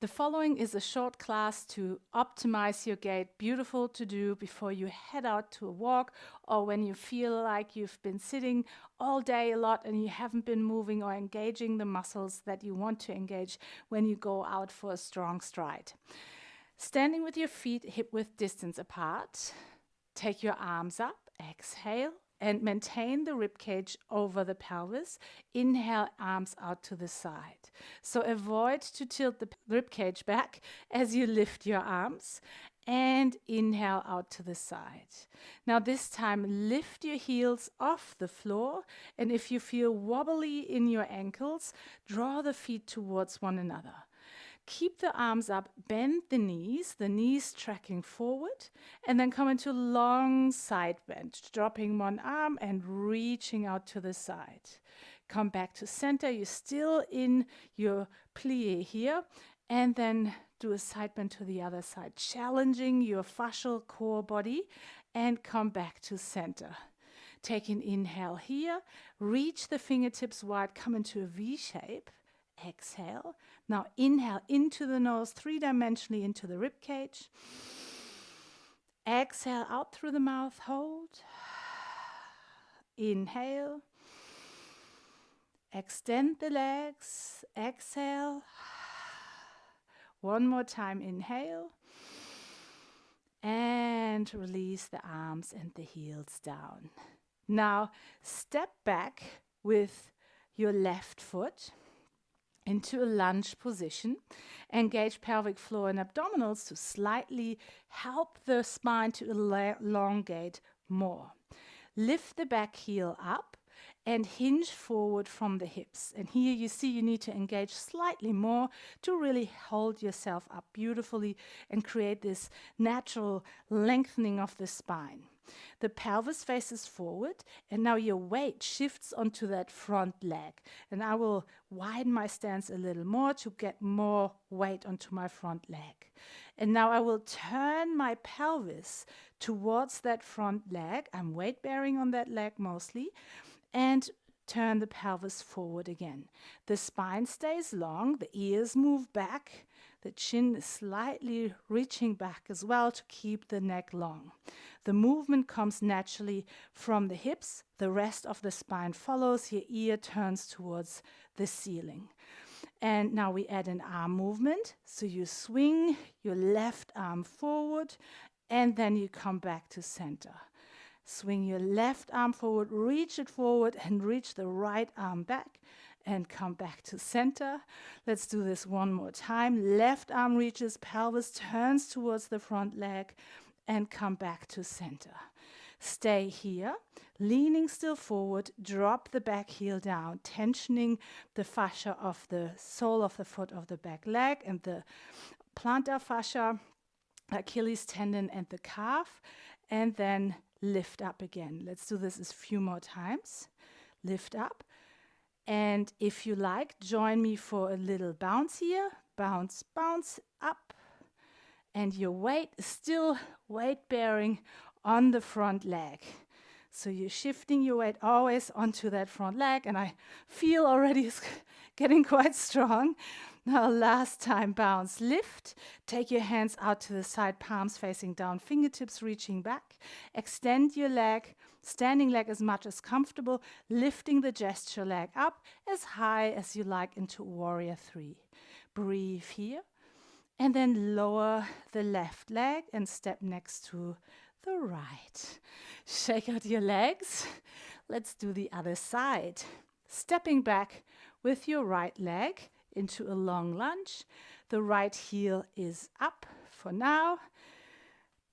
The following is a short class to optimize your gait, beautiful to do before you head out to a walk or when you feel like you've been sitting all day a lot and you haven't been moving or engaging the muscles that you want to engage when you go out for a strong stride. Standing with your feet hip width distance apart, take your arms up, exhale, and maintain the rib cage over the pelvis. Inhale, arms out to the side. So avoid to tilt the rib cage back as you lift your arms. And inhale out to the side. Now this time lift your heels off the floor, and if you feel wobbly in your ankles, draw the feet towards one another. Keep the arms up, bend the knees tracking forward, and then come into long side bend, dropping one arm and reaching out to the side. Come back to center, you're still in your plie here, and then do a side bend to the other side, challenging your fascial core body, and come back to center. Take an inhale here, reach the fingertips wide, come into a V shape. Exhale. Now inhale into the nose, three-dimensionally into the rib cage. Exhale out through the mouth, hold. Inhale. Extend the legs. Exhale. One more time, inhale. And release the arms and the heels down. Now step back with your left foot into a lunge position. Engage pelvic floor and abdominals to slightly help the spine to elongate more. Lift the back heel up and hinge forward from the hips. And here you see you need to engage slightly more to really hold yourself up beautifully and create this natural lengthening of the spine. The pelvis faces forward, and now your weight shifts onto that front leg. And I will widen my stance a little more to get more weight onto my front leg. And now I will turn my pelvis towards that front leg. I'm weight bearing on that leg mostly, and turn the pelvis forward again. The spine stays long, the ears move back, the chin is slightly reaching back as well to keep the neck long. The movement comes naturally from the hips. The rest of the spine follows. Your ear turns towards the ceiling. And now we add an arm movement. So you swing your left arm forward, and then you come back to center. Swing your left arm forward, reach it forward, and reach the right arm back. And come back to center. Let's do this one more time. Left arm reaches, pelvis turns towards the front leg, and come back to center. Stay here, leaning still forward, drop the back heel down, tensioning the fascia of the sole of the foot of the back leg and the plantar fascia, Achilles tendon and the calf, and then lift up again. Let's do this a few more times. Lift up. And if you like, join me for a little bounce here. Bounce, bounce, up. And your weight is still weight bearing on the front leg. So you're shifting your weight always onto that front leg. And I feel already it's getting quite strong. Now last time, bounce, lift. Take your hands out to the side, palms facing down, fingertips reaching back. Extend your leg. Standing leg as much as comfortable, lifting the gesture leg up as high as you like into warrior 3. Breathe here, and then lower the left leg and step next to the right. Shake out your legs. Let's do the other side. Stepping back with your right leg into a long lunge. The right heel is up for now.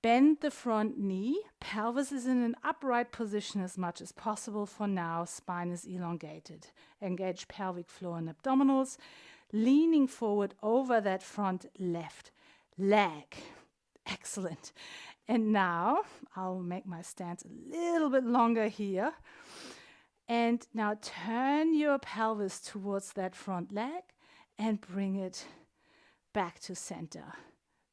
Bend the front knee, pelvis is in an upright position as much as possible for now, spine is elongated. Engage pelvic floor and abdominals, leaning forward over that front left leg. Excellent. And now I'll make my stance a little bit longer here. And now turn your pelvis towards that front leg and bring it back to center.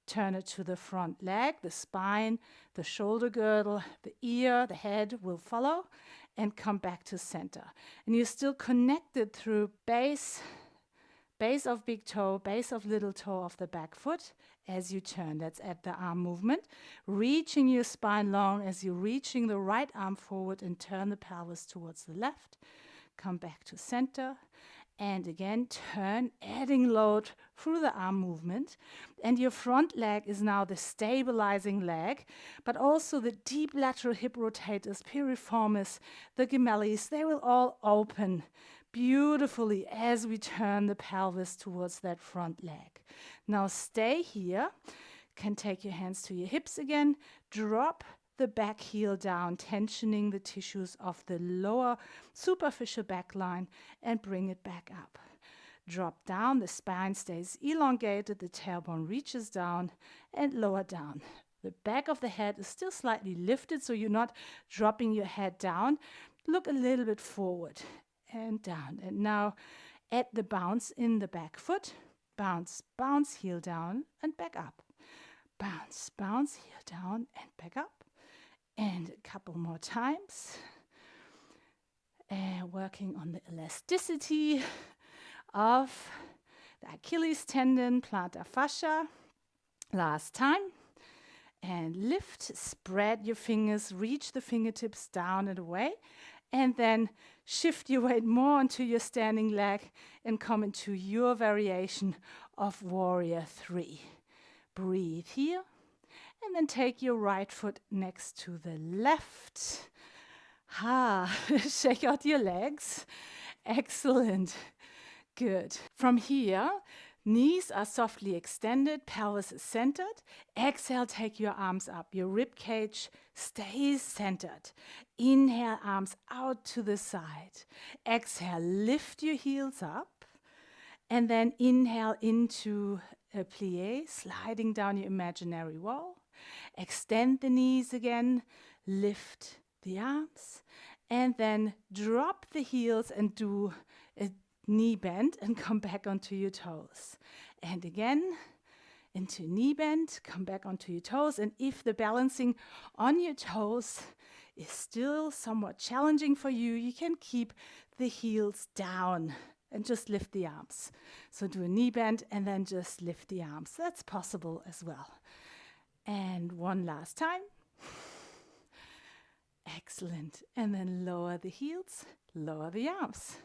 Turn it to the front leg, the spine, the shoulder girdle, the ear, the head will follow, and come back to center. And you're still connected through base, Base of big toe, base of little toe of the back foot as you turn. That's at the arm movement. Reaching your spine long as you're reaching the right arm forward and turn the pelvis towards the left. Come back to center. And again, turn, adding load through the arm movement. And your front leg is now the stabilizing leg, but also the deep lateral hip rotators, piriformis, the gemellis, they will all open beautifully as we turn the pelvis towards that front leg. Now stay here. Can take your hands to your hips again. Drop the back heel down, tensioning the tissues of the lower superficial back line and bring it back up. Drop down, the spine stays elongated, the tailbone reaches down and lower down. The back of the head is still slightly lifted, so you're not dropping your head down. Look a little bit forward and down. And now at the bounce in the back foot, bounce, bounce, heel down and back up. Bounce, bounce, heel down and back up. And a couple more times. Working on the elasticity of the Achilles tendon, plantar fascia. Last time. And lift, spread your fingers, reach the fingertips down and away. And then shift your weight more onto your standing leg and come into your variation of Warrior 3. Breathe here. And then take your right foot next to the left. Shake out your legs. Excellent. Good. From here, knees are softly extended, pelvis is centered. Exhale, take your arms up. Your rib cage stays centered. Inhale, arms out to the side. Exhale, lift your heels up. And then inhale into a plie, sliding down your imaginary wall. Extend the knees again, lift the arms, and then drop the heels and do a knee bend and come back onto your toes. And again, into knee bend, come back onto your toes. And if the balancing on your toes is still somewhat challenging for you, you can keep the heels down and just lift the arms. So do a knee bend and then just lift the arms. That's possible as well. And one last time. Excellent. And then lower the heels, lower the arms.